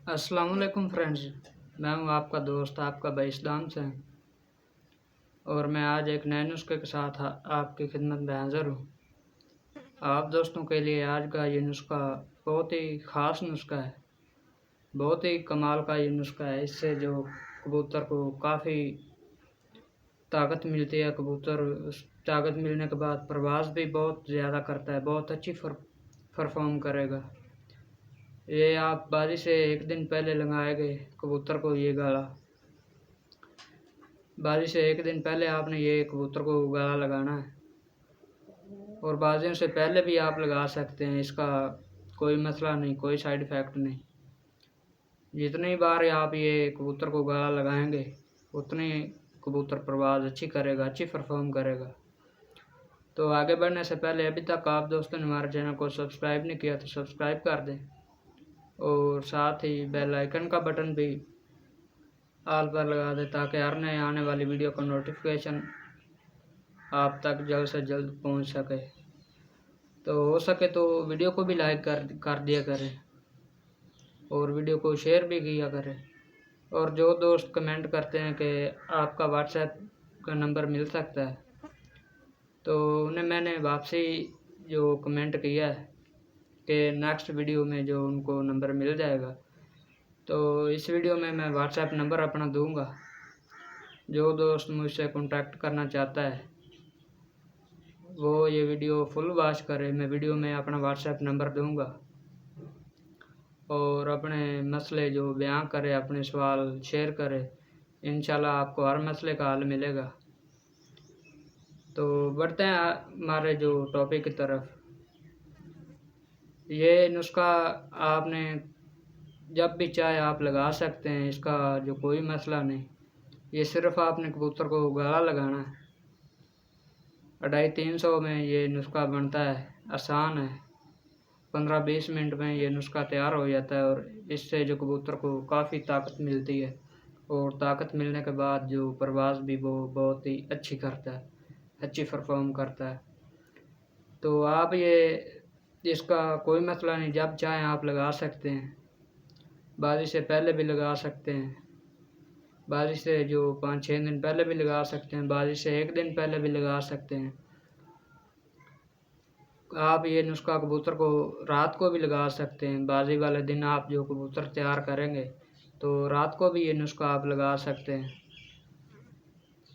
अस्सलाम वालेकुम फ्रेंड्स। मैं हूं आपका दोस्त आपका भाई इस्लाम से, और मैं आज एक नए नुस्खे के साथ आपकी खिदमत में हाज़िर हूं। आप दोस्तों के लिए आज का ये नुस्खा बहुत ही ख़ास नुस्खा है, बहुत ही कमाल का ये नुस्खा है। इससे जो कबूतर को काफ़ी ताकत मिलती है। कबूतर उस ताकत मिलने के बाद प्रवास भी बहुत ज़्यादा करता है, बहुत अच्छी परफॉर्म करेगा। ये आप बाजी से एक दिन पहले लगाएंगे कबूतर को ये गाला, बाजी से एक दिन पहले आपने ये कबूतर को गाला लगाना है, और बाजियों से पहले भी आप लगा सकते हैं। इसका कोई मसला नहीं, कोई साइड इफ़ेक्ट नहीं। जितनी बार आप ये कबूतर को गाला लगाएंगे उतनी कबूतर परवाज़ अच्छी करेगा, अच्छी परफॉर्म करेगा। तो आगे बढ़ने से पहले अभी तक आप दोस्तों ने हमारे चैनल को सब्सक्राइब नहीं किया तो सब्सक्राइब कर दें, और साथ ही बेल आइकन का बटन भी ऑल पर लगा दें, ताकि हर नए आने वाली वीडियो का नोटिफिकेशन आप तक जल्द से जल्द पहुंच सके। तो हो सके तो वीडियो को भी लाइक कर दिया करें, और वीडियो को शेयर भी किया करें। और जो दोस्त कमेंट करते हैं कि आपका व्हाट्सएप का नंबर मिल सकता है, तो उन्हें मैंने वापसी जो कमेंट किया है कि नेक्स्ट वीडियो में जो उनको नंबर मिल जाएगा, तो इस वीडियो में मैं व्हाट्सएप नंबर अपना दूंगा। जो दोस्त मुझसे कांटेक्ट करना चाहता है वो ये वीडियो फुल वॉच करे। मैं वीडियो में अपना व्हाट्सएप नंबर दूंगा, और अपने मसले जो बयां करे, अपने सवाल शेयर करे। इंशाल्लाह आपको हर मसले का हल मिलेगा। तो बढ़ते हैं हमारे जो टॉपिक की तरफ। ये नुस्खा आपने जब भी चाहे आप लगा सकते हैं, इसका जो कोई मसला नहीं। ये सिर्फ आपने कबूतर को गाला लगाना है। 250-300 में ये नुस्खा बनता है, आसान है। 15-20 मिनट में ये नुस्खा तैयार हो जाता है, और इससे जो कबूतर को काफ़ी ताकत मिलती है, और ताकत मिलने के बाद जो परवाज़ भी वो बहुत ही अच्छी करता है, अच्छी परफॉर्म करता है। तो आप ये इसका कोई मसला नहीं, जब चाहें आप लगा सकते हैं। बाजी से पहले भी लगा सकते हैं, बाजी से जो 5-6 दिन पहले भी लगा सकते हैं, बाजी से एक दिन पहले भी लगा सकते हैं। आप ये नुस्खा कबूतर को रात को भी लगा सकते हैं। बाजी वाले दिन आप जो कबूतर तैयार करेंगे तो रात को भी ये नुस्खा आप लगा सकते हैं।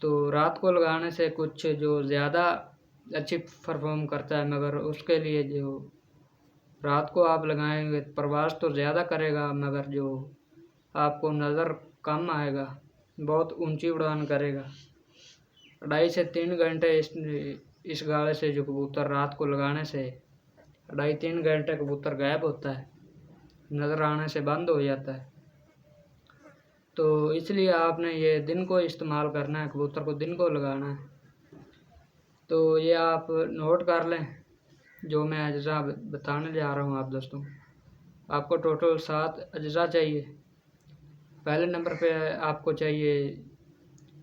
तो रात को लगाने से कुछ जो ज़्यादा अच्छी परफॉर्म करता है, मगर उसके लिए जो रात को आप लगाएंगे प्रवास तो ज़्यादा करेगा, मगर जो आपको नज़र कम आएगा, बहुत ऊंची उड़ान करेगा। 2.5 से 3 घंटे इस गाले से जो कबूतर रात को लगाने से 2.5-3 घंटे कबूतर गायब होता है, नज़र आने से बंद हो जाता है। तो इसलिए आपने ये दिन को इस्तेमाल करना है, कबूतर को दिन को लगाना है। तो ये आप नोट कर लें जो मैं अज्जा बताने जा रहा हूँ आप दोस्तों। आपको टोटल 7 अज्जा चाहिए। पहले नंबर पे आपको चाहिए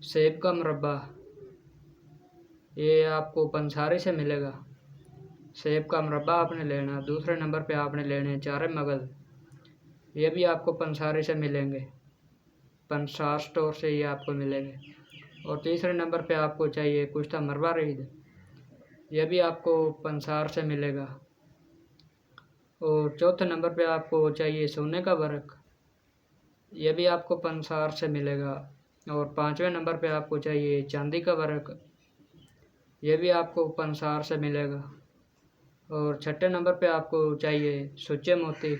सेब का मुरब्बा, ये आपको पंसारी से मिलेगा। सेब का मुरब्बा आपने लेना। दूसरे नंबर पे आपने लेने 4 मगज़, ये भी आपको पंसारी से मिलेंगे, पंसार स्टोर से ये आपको मिलेंगे। और तीसरे नंबर पे आपको चाहिए कुश्ता मरवारीद, यह भी आपको पंसार से मिलेगा। और चौथे नंबर पे आपको चाहिए सोने का वर्क, यह भी आपको पंसार से मिलेगा। और 5वें नंबर पे आपको चाहिए चांदी का वर्क, यह भी आपको पंसार से मिलेगा। और 6ठे नंबर पे आपको चाहिए सुच्चे मोती,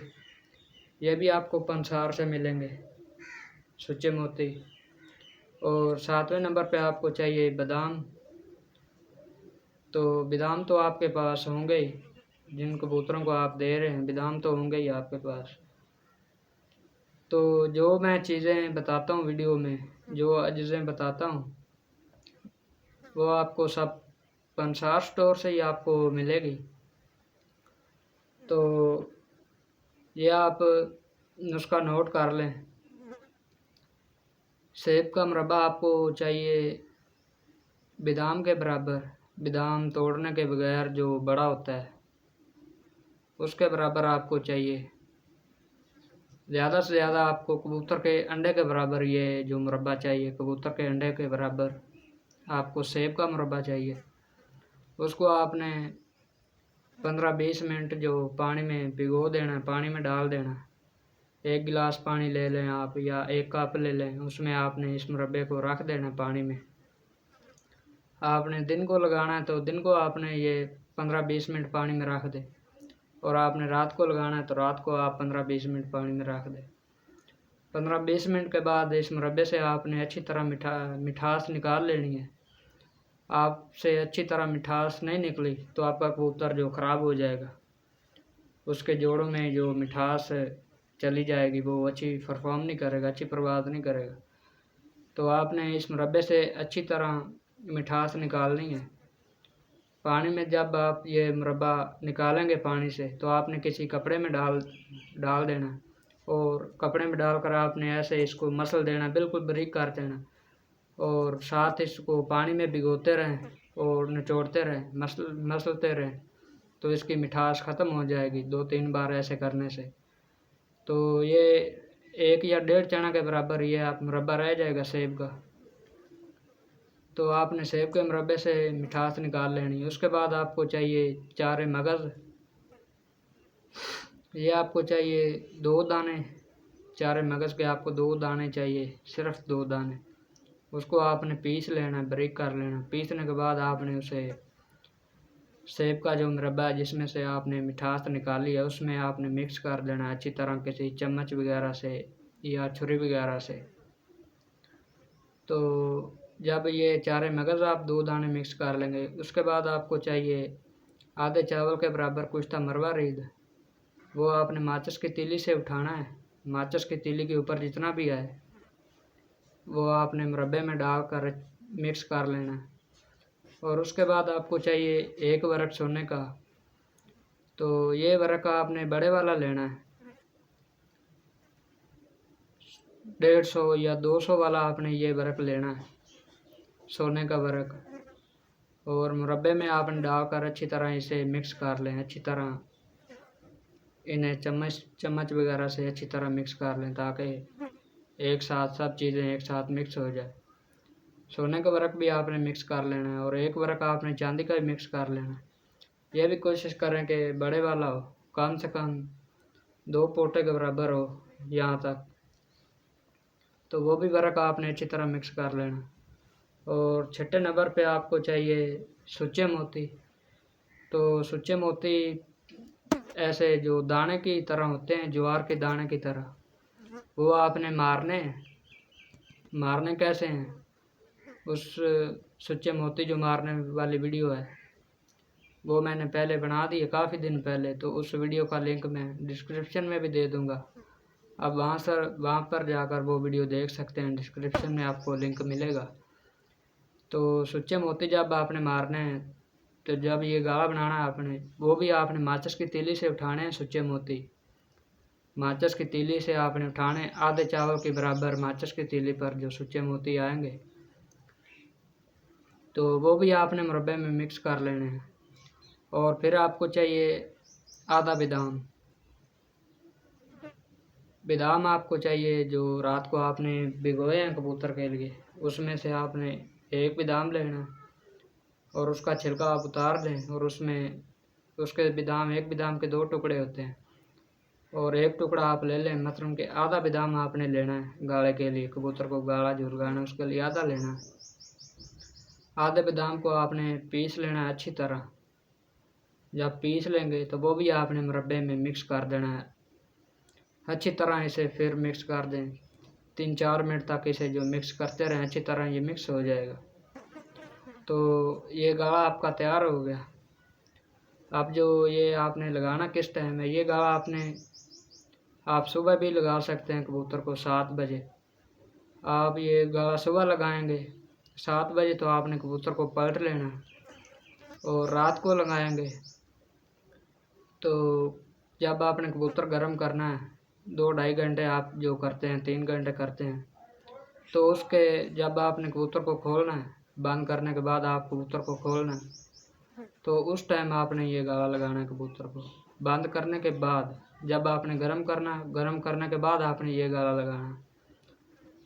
यह भी आपको पंसार से मिलेंगे, सुच्चे मोती। और 7वें नंबर पे आपको चाहिए बादाम। तो बादाम तो आपके पास होंगे ही, जिन कबूतरों को आप दे रहे हैं बादाम तो होंगे ही आपके पास। तो जो मैं चीज़ें बताता हूँ वीडियो में, जो अज्ज़े बताता हूँ, वो आपको सब पंसार स्टोर से ही आपको मिलेगी। तो ये आप नुस्खा नोट कर लें। सेब का मुरब्बा आपको चाहिए बादाम के बराबर, बादाम तोड़ने के बगैर जो बड़ा होता है उसके बराबर आपको चाहिए। ज़्यादा से ज़्यादा आपको कबूतर के अंडे के बराबर ये जो मुरब्बा चाहिए, कबूतर के अंडे के बराबर आपको सेब का मुरब्बा चाहिए। उसको आपने 15-20 मिनट जो पानी में भिगो देना, पानी में डाल देना। 1 गिलास पानी ले लें आप या 1 कप ले लें, उसमें आपने इस मुरब्बे को रख देना पानी में। आपने दिन को लगाना है तो दिन को आपने ये 15-20 मिनट पानी में रख दें, और आपने रात को लगाना है तो रात को आप 15-20 मिनट पानी में रख दें। 15-20 मिनट के बाद इस मुरब्बे से आपने अच्छी तरह मिठास निकाल लेनी है। आपसे अच्छी तरह मिठास नहीं निकली तो आपका कबूतर जो ख़राब हो जाएगा, उसके जोड़ों में जो मिठास चली जाएगी वो अच्छी परफॉर्म नहीं करेगा, अच्छी प्रभात नहीं करेगा। तो आपने इस मुरब्बे से अच्छी तरह मिठास निकालनी है। पानी में जब आप ये मुरब्बा निकालेंगे पानी से तो आपने किसी कपड़े में डाल देना, और कपड़े में डालकर आपने ऐसे इसको मसल देना, बिल्कुल बारीक कर देना, और साथ इसको पानी में भिगोते रहें और निचोड़ते रहें, मसलते रहें, तो इसकी मिठास ख़त्म हो जाएगी 2-3 बार ऐसे करने से। तो ये 1 या 1.5 चना के बराबर ये आप मुरब्बा रह जाएगा सेब का। तो आपने सेब के मुरब्बे से मिठास निकाल लेनी है। उसके बाद आपको चाहिए चारे मगज़। ये आपको चाहिए 2 दाने, चारे मगज़ के आपको 2 दाने चाहिए, सिर्फ 2 दाने। उसको आपने पीस लेना, बारीक कर लेना। पीसने के बाद आपने उसे सेब का जो मुरब्बा है जिसमें से आपने मिठास निकाली है उसमें आपने मिक्स कर देना अच्छी तरह, किसी चम्मच वगैरह से या छुरी वगैरह से। तो जब ये चारे मगज़ आप 2 दाने मिक्स कर लेंगे, उसके बाद आपको चाहिए आधे चावल के बराबर कुश्ता मरवा रीद। वो आपने माचिस की तीली से उठाना है। माचिस की तीली के ऊपर जितना भी है वो आपने मुरब्बे में डालकर मिक्स कर लेना है। और उसके बाद आपको चाहिए 1 वर्क सोने का। तो ये वर्क आपने बड़े वाला लेना है, 150 या 200 वाला आपने ये वर्क लेना है, सोने का वर्क। और मुरब्बे में आपने डालकर अच्छी तरह इसे मिक्स कर लें, अच्छी तरह इन्हें चम्मच वगैरह से अच्छी तरह मिक्स कर लें ताकि एक साथ सब चीज़ें एक साथ मिक्स हो जाए। सोने का वर्क भी आपने मिक्स कर लेना है, और 1 वर्क आपने चांदी का भी मिक्स कर लेना है। यह भी कोशिश करें कि बड़े वाला हो, कम से कम 2 पोटे के बराबर हो यहाँ तक। तो वो भी वर्क आपने अच्छी तरह मिक्स कर लेना। और छठे नंबर पे आपको चाहिए सुच्चे मोती। तो सुच्चे मोती ऐसे जो दाने की तरह होते हैं, ज्वार के दाने की तरह, वो आपने मारने कैसे हैं, उस सुच्चे मोती जो मारने वाली वीडियो है वो मैंने पहले बना दी है काफ़ी दिन पहले, तो उस वीडियो का लिंक मैं डिस्क्रिप्शन में भी दे दूँगा। अब वहाँ पर जाकर वो वीडियो देख सकते हैं, डिस्क्रिप्शन में आपको लिंक मिलेगा। तो सुच्चे मोती जब आपने मारने हैं, तो जब ये गाढ़ा बनाना है आपने, वो भी आपने माचिस की तीली से उठाने हैं। सुच्चे मोती माचिस की तीली से आपने उठाने, आधे चावल के बराबर माचिस की तीली पर जो सुच्चे मोती आएंगे, तो वो भी आपने मुरब्बे में मिक्स कर लेने हैं। और फिर आपको चाहिए आधा बादाम आपको चाहिए जो रात को आपने भिगोए हैं कबूतर के लिए, उसमें से आपने 1 बादाम लेना और उसका छिलका आप उतार दें, और उसमें उसके बादाम 1 बादाम के 2 टुकड़े होते हैं, और 1 टुकड़ा आप ले लें, मतलब कि आधा बादाम आपने लेना है गाढ़े के लिए, कबूतर को गाढ़ा जो लगाना है उसके लिए आधा लेना है। आधे बादाम को आपने पीस लेना है अच्छी तरह। जब पीस लेंगे तो वो भी आपने मुरब्बे में मिक्स कर देना है अच्छी तरह। इसे फिर मिक्स कर दें 3-4 मिनट तक, इसे जो मिक्स करते रहें अच्छी तरह ये मिक्स हो जाएगा। तो ये गाढ़ा आपका तैयार हो गया। अब जो ये आपने लगाना किस टाइम है, ये गाढ़ा आप सुबह भी लगा सकते हैं कबूतर को 7 बजे। आप ये गाढ़ा सुबह लगाएंगे 7 बजे तो आपने कबूतर को पलट लेना, और रात को लगाएंगे तो जब आपने कबूतर गर्म करना है 2-2.5 घंटे आप जो करते हैं, 3 घंटे करते हैं, तो उसके जब आपने कबूतर को खोलना है, बंद करने के बाद आप कबूतर को खोलना है, तो उस टाइम आपने ये गाला लगाना है कबूतर को। बंद करने के बाद जब आपने गर्म करने के बाद आपने ये गाला लगाना।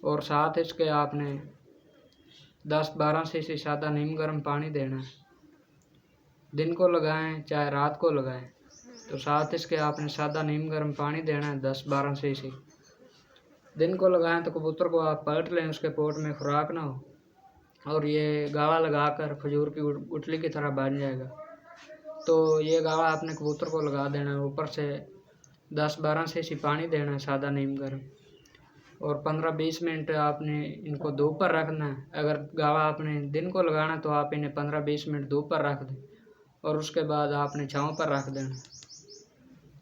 और साथ इसके आपने 10-12 सीसी सादा नीम गर्म पानी देना है। दिन को लगाएं चाहे रात को लगाएं, तो साथ इसके आपने सादा नीम गर्म पानी देना है 10-12 सीसी। दिन को लगाएं तो कबूतर को आप पलट लें, उसके पोट में खुराक ना हो और ये गाला लगाकर खजूर की गुठली की तरह बन जाएगा। तो ये गाला आपने कबूतर को लगा देना है। ऊपर से 10-12 सीसी पानी देना है सादा नीम गर्म, और 15-20 मिनट आपने इनको धूप पर रखना है। अगर गाला आपने दिन को लगाना तो आप इन्हें 15-20 मिनट धूप पर रख दें और उसके बाद आपने छाँव पर रख देना।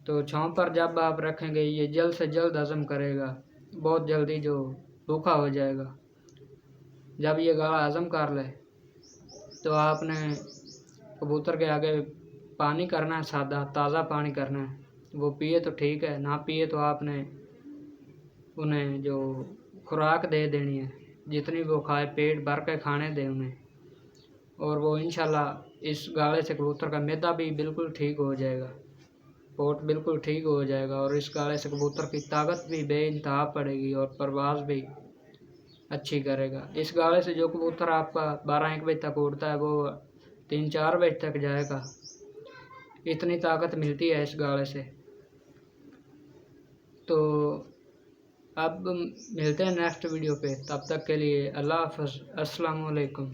तो छाँव पर जब आप रखेंगे ये जल्द से जल्द हजम करेगा, बहुत जल्दी जो भूखा हो जाएगा। जब ये गाला हजम कर ले तो आपने कबूतर के आगे पानी करना है, सादा ताज़ा पानी करना है। वो पिए तो ठीक है, ना पिए तो आपने उन्हें जो खुराक दे देनी है, जितनी वो खाए पेट भर के खाने दें उन्हें। और वो इंशाल्लाह इस गाले से कबूतर का मैदा भी बिल्कुल ठीक हो जाएगा, पोट बिल्कुल ठीक हो जाएगा। और इस गाले से कबूतर की ताकत भी बेइंतहा पड़ेगी और परवाज़ भी अच्छी करेगा। इस गाले से जो कबूतर आपका 12-1 बजे तक उड़ता है वो 3-4 बजे तक जाएगा। इतनी ताकत मिलती है इस गाले से। तो अब मिलते हैं नेक्स्ट वीडियो पे, तब तक के लिए अल्लाह हाफ़िज़, अस्सलाम वालेकुम।